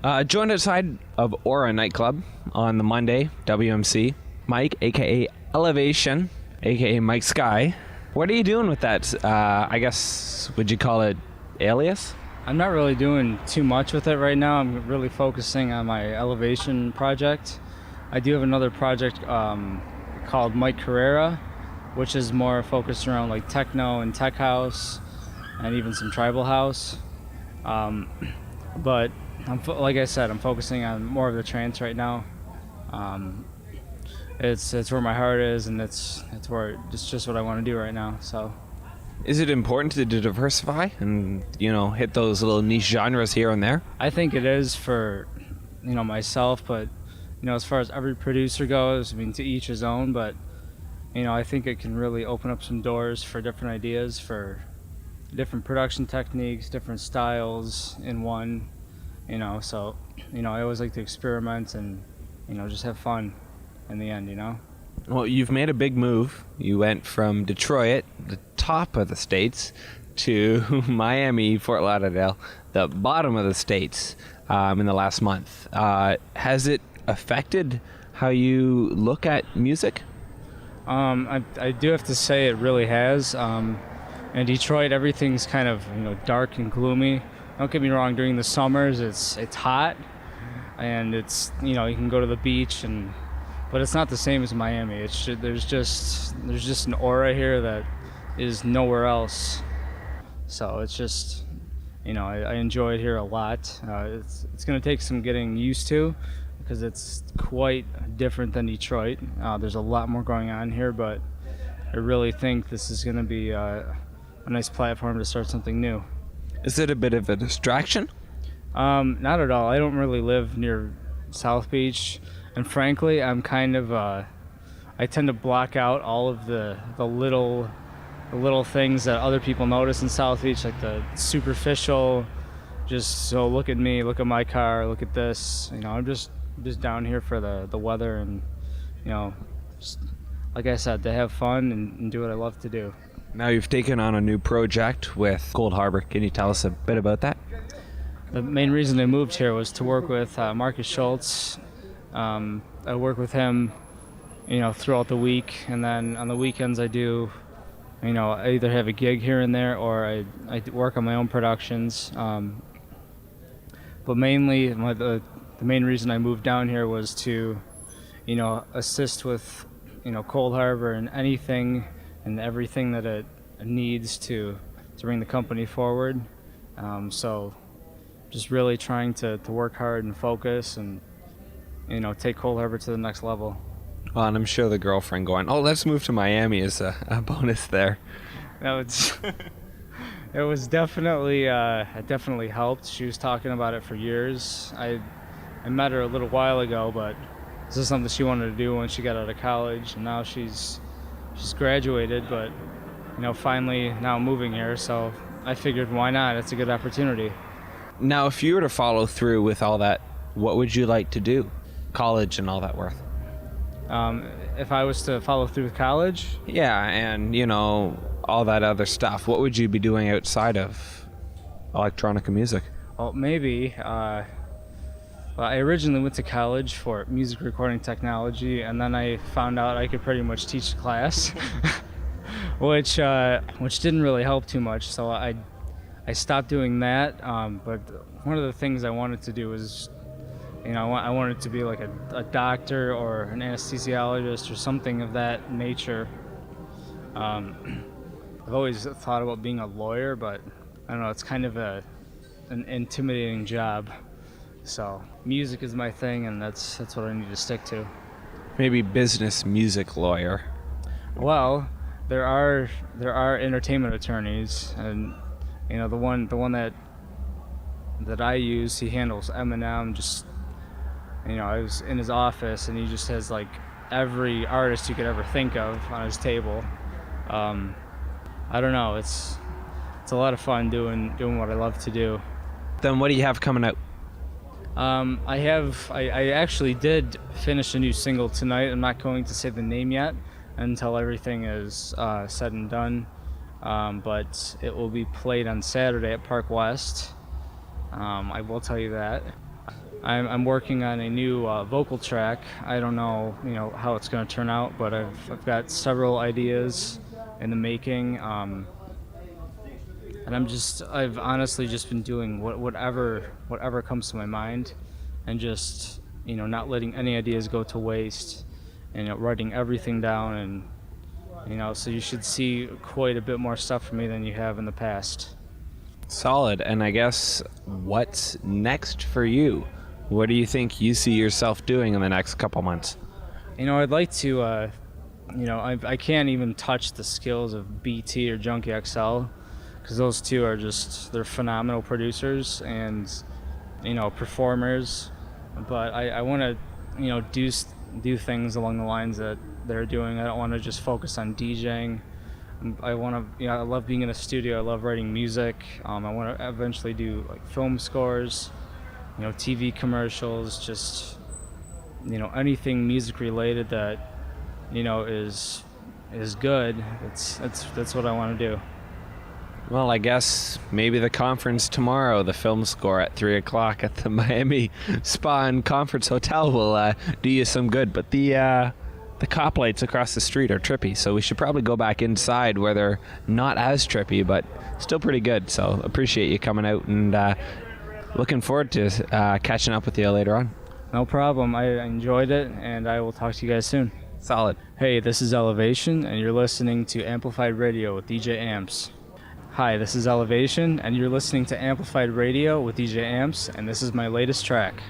Joined outside of Aura nightclub on the Monday, WMC. Mike, aka Elevation, aka Mike Sky. What are you doing with that? I guess, would you call it alias? I'm not really doing too much with it right now. I'm really focusing on my Elevation project. I do have another project called Mike Carrera, which is more focused around like techno and tech house and even some tribal house. But like I said, I'm focusing on more of the trance right now. It's where my heart is, and it's just what I want to do right now. So, is it important to diversify and hit those little niche genres here and there? I think it is for myself, but as far as every producer goes, I mean, to each his own. But I think it can really open up some doors for different ideas, for different production techniques, different styles in one. So I always like to experiment and just have fun in the end. Well, you've made a big move. You went from Detroit, the top of the states, to Miami, Fort Lauderdale, the bottom of the states, in the last month. Has it affected how you look at music? I do have to say it really has. In Detroit, everything's kind of dark and gloomy. Don't get me wrong, during the summers it's hot, and it's you can go to the beach, but it's not the same as Miami. There's just an aura here that is nowhere else. So it's just I enjoy it here a lot. It's going to take some getting used to, because it's quite different than Detroit. There's a lot more going on here, but I really think this is going to be a nice platform to start something new. Is it a bit of a distraction? Not at all. I don't really live near South Beach, and frankly, I'm kind of I tend to block out all of the little things that other people notice in South Beach, like the superficial. Just so look at me, look at my car, look at this. I'm just down here for the weather and just, like I said, to have fun and do what I love to do. Now you've taken on a new project with Cold Harbor. Can you tell us a bit about that? The main reason I moved here was to work with Marcus Schultz. I work with him, throughout the week, and then on the weekends I do, I either have a gig here and there, or I work on my own productions. But mainly, the main reason I moved down here was to, assist with, Cold Harbor and anything and everything that it needs to bring the company forward. So just really trying to work hard and focus and, take Cold Harbor to the next level. Well, and I'm sure the girlfriend going, "Oh, let's move to Miami," is a bonus there. It was definitely it definitely helped. She was talking about it for years. I met her a little while ago, but this is something she wanted to do when she got out of college, and now she's graduated, but finally now moving here, so I figured why not? It's a good opportunity. Now, if you were to follow through with all that, what would you like to do? College and all that worth? If I was to follow through with college? Yeah, and all that other stuff. What would you be doing outside of electronica music? Well, maybe. Well, I originally went to college for music recording technology, and then I found out I could pretty much teach a class, which didn't really help too much. So I stopped doing that. But one of the things I wanted to do was, I wanted to be like a doctor or an anesthesiologist or something of that nature. I've always thought about being a lawyer, but I don't know, it's kind of an intimidating job. So music is my thing, and that's what I need to stick to. Maybe business music lawyer. Well, there are entertainment attorneys, and the one that I use, he handles Eminem. Just I was in his office, and he just has like every artist you could ever think of on his table. I don't know. It's a lot of fun doing what I love to do. Then what do you have coming out? I actually did finish a new single tonight. I'm not going to say the name yet until everything is said and done. But it will be played on Saturday at Park West. I will tell you that. I'm working on a new vocal track. I don't know, how it's going to turn out, but I've got several ideas in the making. And I've honestly just been doing whatever comes to my mind, and just not letting any ideas go to waste, and writing everything down, and so you should see quite a bit more stuff from me than you have in the past. Solid. And I guess what's next for you? What do you think you see yourself doing in the next couple months? I'd like to, I can't even touch the skills of BT or Junkie XL, because those two are they're phenomenal producers and, performers. But I want to, do things along the lines that they're doing. I don't want to just focus on DJing. I want to, I love being in the studio. I love writing music. I want to eventually do like film scores, TV commercials, just, anything music related that, is good. That's what I want to do. Well, I guess maybe the conference tomorrow, the film score at 3 o'clock at the Miami Spa and Conference Hotel will do you some good. But the cop lights across the street are trippy, so we should probably go back inside where they're not as trippy, but still pretty good. So appreciate you coming out, and looking forward to catching up with you later on. No problem. I enjoyed it, and I will talk to you guys soon. Solid. Hey, this is Elevation, and you're listening to Amplified Radio with DJ Amps. Hi, this is Elevation, and you're listening to Amplified Radio with DJ Amps, and this is my latest track.